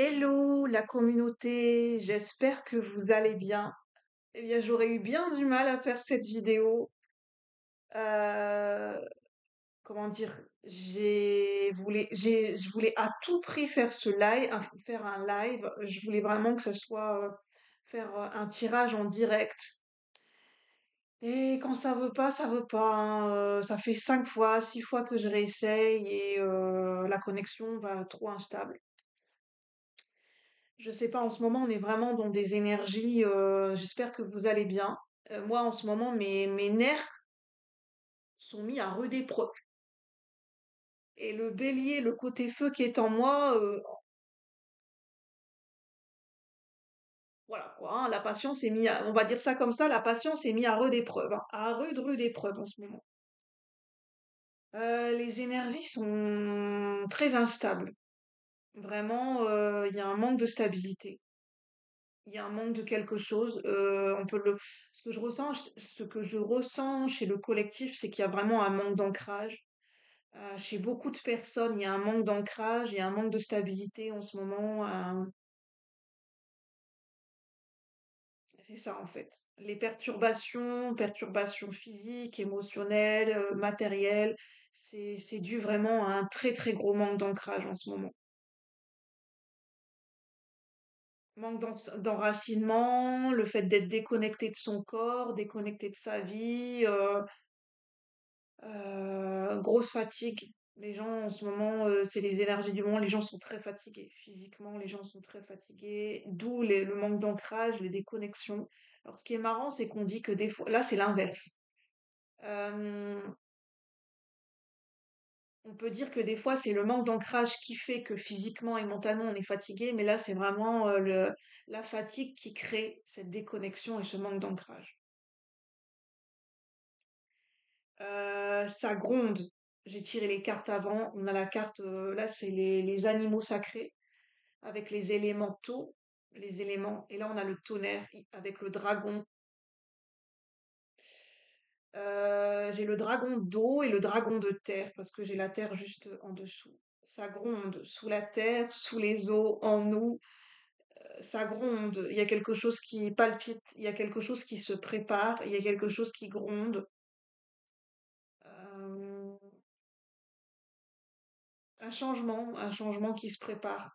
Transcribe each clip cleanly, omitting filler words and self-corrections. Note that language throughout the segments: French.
Hello la communauté, j'espère que vous allez bien. Eh bien, j'aurais eu bien du mal à faire cette vidéo. Euh, comment dire, je voulais à tout prix faire ce live, faire un live. Je voulais vraiment que ce soit faire un tirage en direct. Et quand ça veut pas, hein. Ça fait 5 fois, 6 fois que je réessaye et la connexion va trop instable. Je sais pas, en ce moment, on est vraiment dans des énergies. J'espère que vous allez bien. Moi, en ce moment, mes nerfs sont mis à rude épreuve. Et le bélier, le côté feu qui est en moi, voilà quoi, hein, la patience est mise à, on va dire ça comme ça, la patience est mise à rude épreuve, hein, à rude épreuve en ce moment. Les énergies sont très instables. Vraiment, il y a un manque de stabilité. Il y a un manque de quelque chose. Ce que je ressens chez le collectif, c'est qu'il y a vraiment un manque d'ancrage. Chez beaucoup de personnes, il y a un manque d'ancrage, il y a un manque de stabilité en ce moment. C'est ça en fait. Les perturbations physiques, émotionnelles, matérielles, c'est dû vraiment à un très très gros manque d'ancrage en ce moment. D'enracinement, le fait d'être déconnecté de son corps, déconnecté de sa vie, grosse fatigue. Les gens en ce moment, c'est les énergies du moment, les gens sont très fatigués. Physiquement, les gens sont très fatigués, d'où le manque d'ancrage, les déconnexions. Alors ce qui est marrant, c'est qu'on dit que des fois, là c'est l'inverse. Euh, on peut dire que des fois c'est le manque d'ancrage qui fait que physiquement et mentalement on est fatigué, mais là c'est vraiment la fatigue qui crée cette déconnexion et ce manque d'ancrage. Ça gronde. J'ai tiré les cartes avant. On a la carte, là, c'est les animaux sacrés avec les élémentaux, les éléments. Et là, on a le tonnerre avec le dragon. J'ai le dragon d'eau et le dragon de terre parce que j'ai la terre juste en dessous. Ça gronde sous la terre, sous les eaux, en nous. Ça gronde. Il y a quelque chose qui palpite. Il y a quelque chose qui se prépare. Il y a quelque chose qui gronde. Euh, un changement qui se prépare.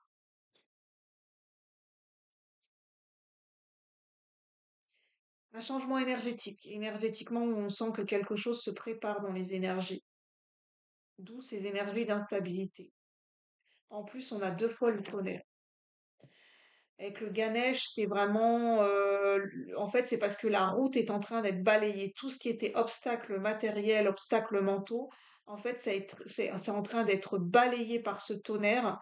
Un changement énergétique. Énergétiquement, on sent que quelque chose se prépare dans les énergies, d'où ces énergies d'instabilité. En plus, on a 2 fois le tonnerre. Avec le Ganesh, c'est vraiment, en fait, c'est parce que la route est en train d'être balayée. Tout ce qui était obstacle matériel, obstacle mentaux, en fait, c'est en train d'être balayé par ce tonnerre.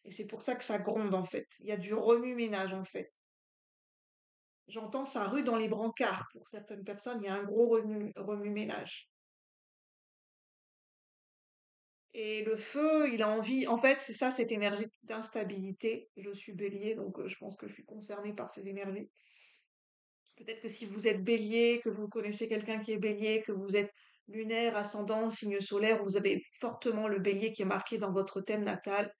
Et c'est pour ça que ça gronde, en fait. Il y a du remue-ménage, en fait. J'entends ça rue dans les brancards. Pour certaines personnes, il y a un gros remue-ménage. Et le feu, il a envie, en fait, c'est ça, cette énergie d'instabilité. Je suis bélier, donc je pense que je suis concernée par ces énergies. Peut-être que si vous êtes bélier, que vous connaissez quelqu'un qui est bélier, que vous êtes lunaire, ascendant, signe solaire, vous avez fortement le bélier qui est marqué dans votre thème natal.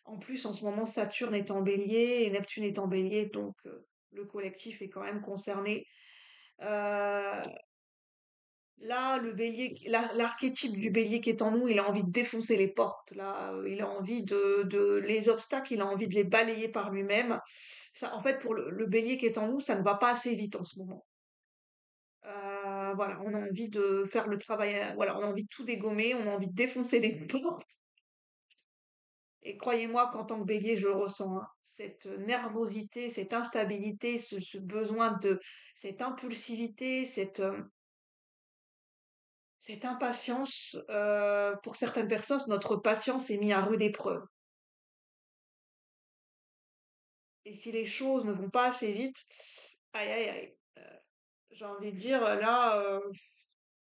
En plus, en ce moment, Saturne est en bélier et Neptune est en bélier, donc le collectif est quand même concerné. Euh, Là, l'archétype du bélier qui est en nous, il a envie de défoncer les portes. Là, il a envie les obstacles, il a envie de les balayer par lui-même. Ça, en fait, pour le bélier qui est en nous, ça ne va pas assez vite en ce moment. Voilà, on a envie de faire le travail, voilà, on a envie de tout dégommer, on a envie de défoncer les portes. Et croyez-moi qu'en tant que bélier, je le ressens, hein. Cette nervosité, cette instabilité, ce besoin cette impulsivité, cette impatience, pour certaines personnes, notre patience est mise à rude épreuve. Et si les choses ne vont pas assez vite, aïe aïe aïe, j'ai envie de dire là,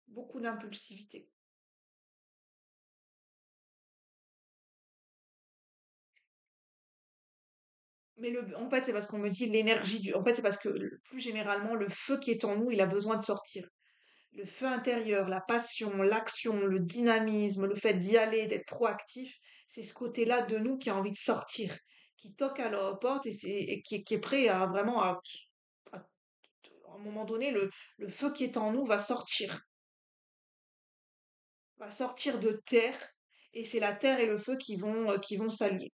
beaucoup d'impulsivité. Mais en fait, c'est parce qu'on me dit en fait, c'est parce que plus généralement, le feu qui est en nous, il a besoin de sortir. Le feu intérieur, la passion, l'action, le dynamisme, le fait d'y aller, d'être proactif, c'est ce côté-là de nous qui a envie de sortir, qui toque à leur porte et qui est prêt à vraiment à un moment donné, le feu qui est en nous va sortir de terre, et c'est la terre et le feu qui vont s'allier.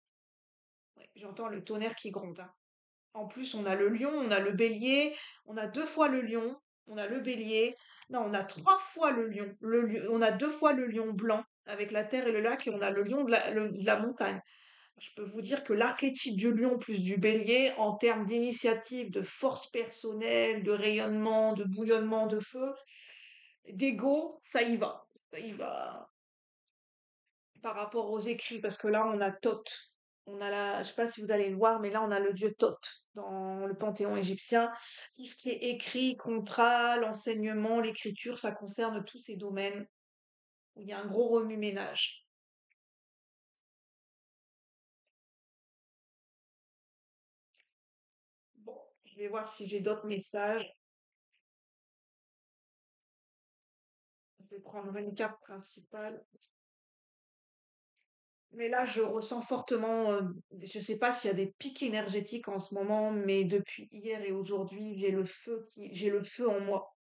Ouais, j'entends le tonnerre qui gronde, hein. En plus, on a le lion, on a le bélier, on a deux fois le lion, on a le bélier. Non, on a trois fois le lion. On a deux fois le lion blanc avec la terre et le lac, et on a le lion de la montagne. Je peux vous dire que l'archétype du lion plus du bélier, en termes d'initiative, de force personnelle, de rayonnement, de bouillonnement de feu, d'ego, ça y va. Ça y va par rapport aux écrits, parce que là, on a Thoth. On a je sais pas si vous allez le voir, mais là, on a le dieu Thoth dans le panthéon égyptien. Tout ce qui est écrit, contrat, l'enseignement, l'écriture, ça concerne tous ces domaines où il y a un gros remue-ménage. Bon, je vais voir si j'ai d'autres messages. Je vais prendre une carte principale. Mais là, je ressens fortement, je sais pas s'il y a des pics énergétiques en ce moment, mais depuis hier et aujourd'hui, j'ai le feu en moi.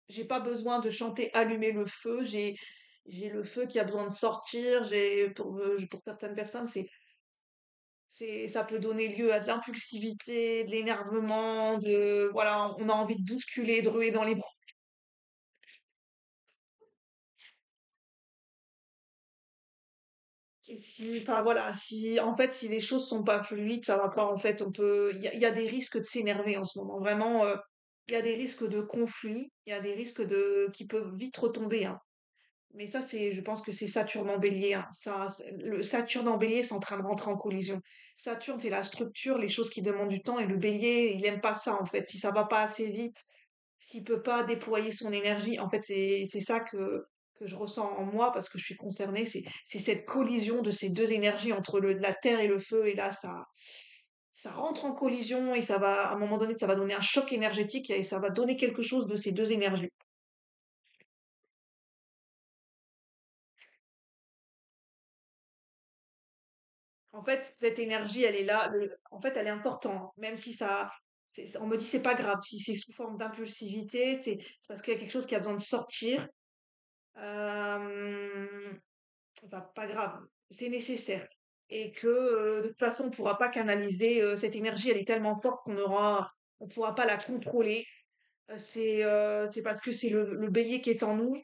J'ai pas besoin de chanter allumer le feu, j'ai le feu qui a besoin de sortir, pour certaines personnes, ça peut donner lieu à de l'impulsivité, de l'énervement, voilà, on a envie de bousculer, de ruer dans les bras. Et si, enfin voilà, si, en fait, si les choses sont pas fluides, ça va pas, en fait, il y a des risques de s'énerver en ce moment, vraiment, il y a des risques de conflit, il y a des risques qui peuvent vite retomber, hein. Mais ça, je pense que c'est Saturne en bélier, hein. Le Saturne en bélier, c'est en train de rentrer en collision. Saturne, c'est la structure, les choses qui demandent du temps, et le bélier, il aime pas ça, en fait. Si ça va pas assez vite, s'il peut pas déployer son énergie, en fait, c'est ça que je ressens en moi parce que je suis concernée. C'est cette collision de ces deux énergies entre la terre et le feu. Et là, ça rentre en collision et à un moment donné, ça va donner un choc énergétique et ça va donner quelque chose de ces deux énergies. En fait, cette énergie, elle est là. En fait, elle est importante. Même si on me dit c'est pas grave. Si c'est sous forme d'impulsivité, c'est parce qu'il y a quelque chose qui a besoin de sortir. Euh, enfin, pas grave. C'est nécessaire. Et que de toute façon, on pourra pas canaliser cette énergie. Elle est tellement forte on pourra pas la contrôler. C'est parce que c'est le bélier qui est en nous,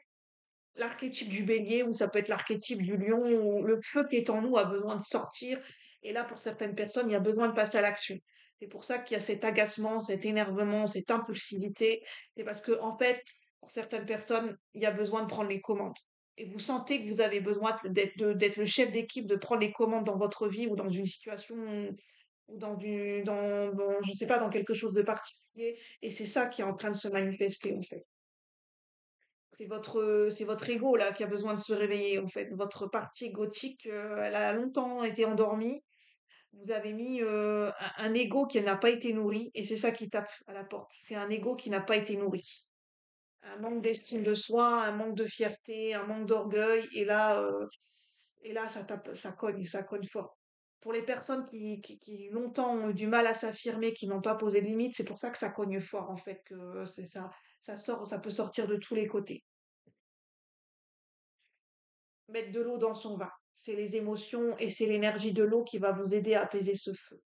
l'archétype du bélier, ou ça peut être l'archétype du lion, où le feu qui est en nous a besoin de sortir. Et là, pour certaines personnes, il y a besoin de passer à l'action. C'est pour ça qu'il y a cet agacement, cet énervement, cette impulsivité. C'est parce que, en fait, pour certaines personnes, il y a besoin de prendre les commandes. Et vous sentez que vous avez besoin d'être le chef d'équipe, de prendre les commandes dans votre vie ou dans une situation ou je sais pas, dans quelque chose de particulier. Et c'est ça qui est en train de se manifester, en fait. C'est votre ego là qui a besoin de se réveiller en fait. Votre partie égotique, elle a longtemps été endormie. Vous avez mis un ego qui n'a pas été nourri et c'est ça qui tape à la porte. C'est un ego qui n'a pas été nourri. Un manque d'estime de soi, un manque de fierté, un manque d'orgueil et là ça cogne fort. Pour les personnes qui longtemps ont eu du mal à s'affirmer, qui n'ont pas posé de limites, c'est pour ça que ça cogne fort en fait, que c'est ça, ça peut sortir de tous les côtés. Mettre de l'eau dans son vin. C'est les émotions et c'est l'énergie de l'eau qui va vous aider à apaiser ce feu.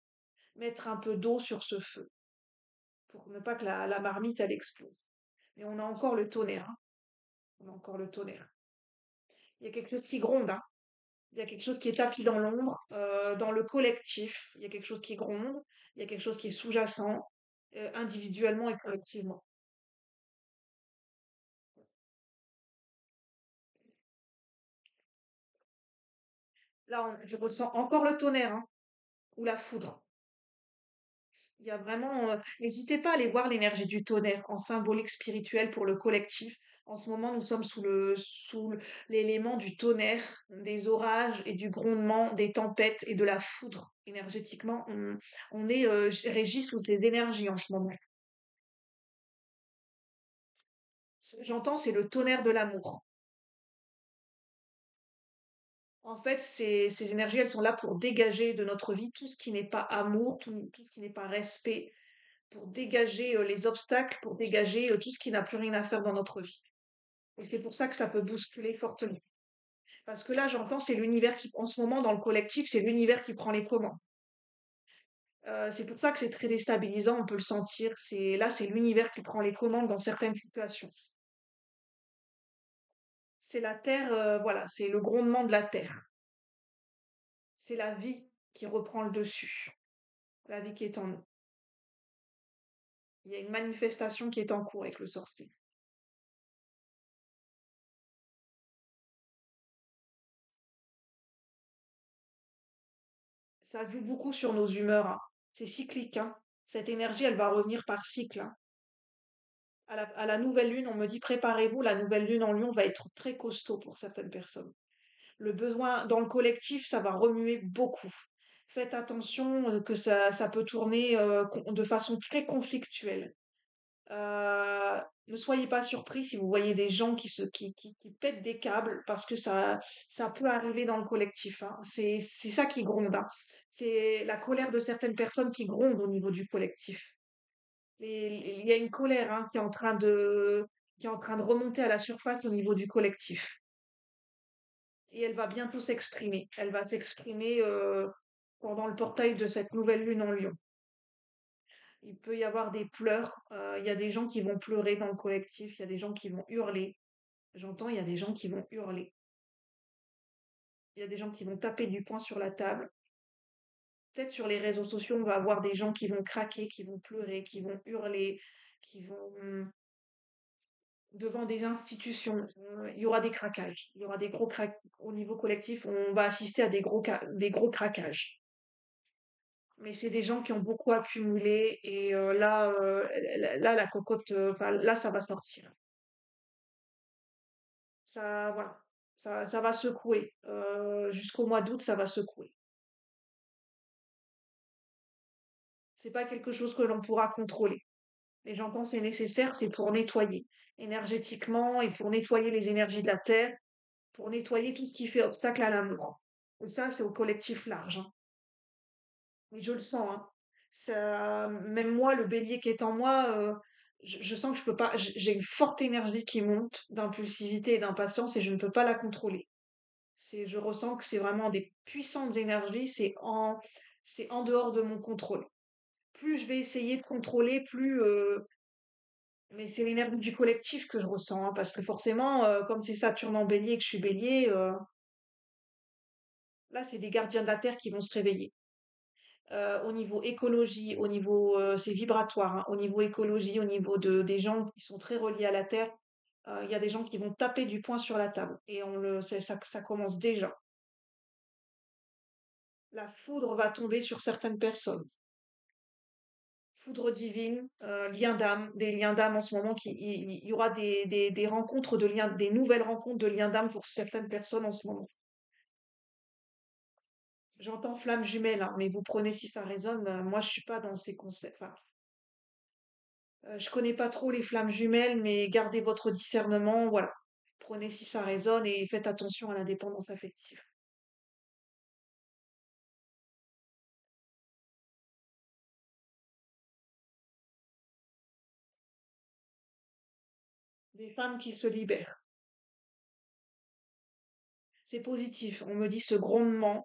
Mettre un peu d'eau sur ce feu pour ne pas que la marmite elle explose. Et on a encore le tonnerre, hein. On a encore le tonnerre. Il y a quelque chose qui gronde, hein. Il y a quelque chose qui est tapis dans l'ombre, dans le collectif. Il y a quelque chose qui gronde. Il y a quelque chose qui est sous-jacent, individuellement et collectivement. Là, je ressens encore le tonnerre, hein, ou la foudre. Il y a vraiment, n'hésitez pas à aller voir l'énergie du tonnerre en symbolique spirituel pour le collectif. En ce moment, nous sommes l'élément du tonnerre, des orages et du grondement, des tempêtes et de la foudre. Énergétiquement, on est régi sous ces énergies en ce moment. Ce que j'entends, c'est le tonnerre de l'amour. En fait, ces énergies, elles sont là pour dégager de notre vie tout ce qui n'est pas amour, tout ce qui n'est pas respect, pour dégager les obstacles, pour dégager tout ce qui n'a plus rien à faire dans notre vie. Et c'est pour ça que ça peut bousculer fortement. Parce que là, j'entends, c'est l'univers qui, en ce moment, dans le collectif, c'est l'univers qui prend les commandes. C'est pour ça que c'est très déstabilisant, on peut le sentir. C'est l'univers qui prend les commandes dans certaines situations. C'est la Terre, voilà, c'est le grondement de la Terre. C'est la vie qui reprend le dessus, la vie qui est en nous. Il y a une manifestation qui est en cours avec le sorcier. Ça joue beaucoup sur nos humeurs, hein. C'est cyclique, hein. Cette énergie, elle va revenir par cycle, hein. À la nouvelle lune, on me dit préparez-vous, la nouvelle lune en Lion va être très costaud pour certaines personnes. Le besoin dans le collectif, ça va remuer beaucoup. Faites attention que ça peut tourner de façon très conflictuelle. Euh, Ne soyez pas surpris si vous voyez des gens qui pètent des câbles parce que ça peut arriver dans le collectif, hein. C'est ça qui gronde, hein. C'est la colère de certaines personnes qui gronde au niveau du collectif. Il y a une colère, hein, qui est en train de remonter à la surface au niveau du collectif. Et elle va bientôt s'exprimer. Elle va s'exprimer pendant le portail de cette nouvelle lune en Lion. Il peut y avoir des pleurs. Il y a des gens qui vont pleurer dans le collectif. Il y a des gens qui vont hurler. J'entends, il y a des gens qui vont hurler. Il y a des gens qui vont taper du poing sur la table. Peut-être sur les réseaux sociaux, on va avoir des gens qui vont craquer, qui vont pleurer, qui vont hurler, qui vont devant des institutions. Il y aura des craquages. Il y aura des gros craquages. Au niveau collectif, on va assister à des gros craquages. Mais c'est des gens qui ont beaucoup accumulé et là, la cocotte, enfin, là, ça va sortir. Ça, voilà. Ça va secouer. Jusqu'au mois d'août, ça va secouer. C'est pas quelque chose que l'on pourra contrôler. Mais j'entends c'est nécessaire, c'est pour nettoyer énergétiquement et pour nettoyer les énergies de la Terre, pour nettoyer tout ce qui fait obstacle à l'amour. Et ça, c'est au collectif large, hein. Mais je le sens, hein. Ça, même moi, le bélier qui est en moi, je sens que je peux pas. J'ai une forte énergie qui monte d'impulsivité et d'impatience et je ne peux pas la contrôler. Je ressens que c'est vraiment des puissantes énergies, c'est en dehors de mon contrôle. Plus je vais essayer de contrôler, mais c'est l'énergie du collectif que je ressens, hein, parce que forcément, comme c'est Saturne en bélier et que je suis bélier, là, c'est des gardiens de la Terre qui vont se réveiller. Au niveau écologie, au niveau, c'est vibratoire, hein, au niveau écologie, au niveau des gens qui sont très reliés à la Terre, il y a des gens qui vont taper du poing sur la table et ça commence déjà. La foudre va tomber sur certaines personnes. Foudre divine, lien d'âme, des liens d'âme en ce moment il y aura des rencontres de liens, des nouvelles rencontres de liens d'âme pour certaines personnes en ce moment. J'entends flamme jumelle, hein, mais vous prenez si ça résonne. Moi, je suis pas dans ces concepts. Enfin, je connais pas trop les flammes jumelles, mais gardez votre discernement, voilà. Prenez si ça résonne et faites attention à l'indépendance affective. Des femmes qui se libèrent. C'est positif. On me dit ce grondement,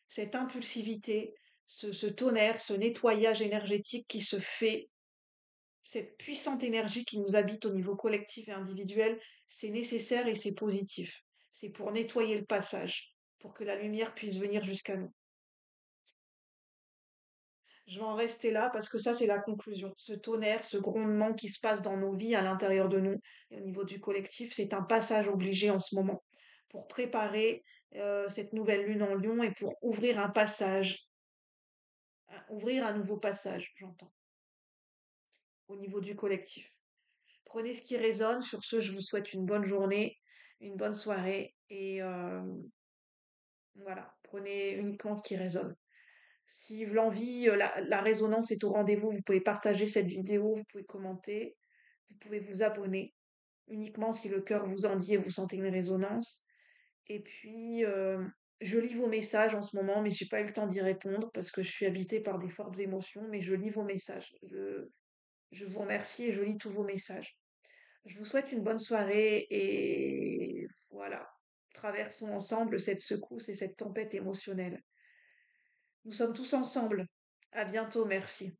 cette impulsivité, ce tonnerre, ce nettoyage énergétique qui se fait, cette puissante énergie qui nous habite au niveau collectif et individuel, c'est nécessaire et c'est positif. C'est pour nettoyer le passage, pour que la lumière puisse venir jusqu'à nous. Je vais en rester là parce que ça, c'est la conclusion. Ce tonnerre, ce grondement qui se passe dans nos vies à l'intérieur de nous et au niveau du collectif, c'est un passage obligé en ce moment pour préparer cette nouvelle lune en Lion et pour ouvrir un passage, ouvrir un nouveau passage, j'entends, au niveau du collectif. Prenez ce qui résonne. Sur ce, je vous souhaite une bonne journée, une bonne soirée et voilà, prenez uniquement ce qui résonne. Si l'envie, la résonance est au rendez-vous, vous pouvez partager cette vidéo, vous pouvez commenter, vous pouvez vous abonner, uniquement si le cœur vous en dit et vous sentez une résonance. Et puis, Je lis vos messages en ce moment, mais j'ai pas eu le temps d'y répondre parce que je suis habitée par des fortes émotions, mais je lis vos messages. Je vous remercie et je lis tous vos messages. Je vous souhaite une bonne soirée et voilà. Traversons ensemble cette secousse et cette tempête émotionnelle. Nous sommes tous ensemble. À bientôt, merci.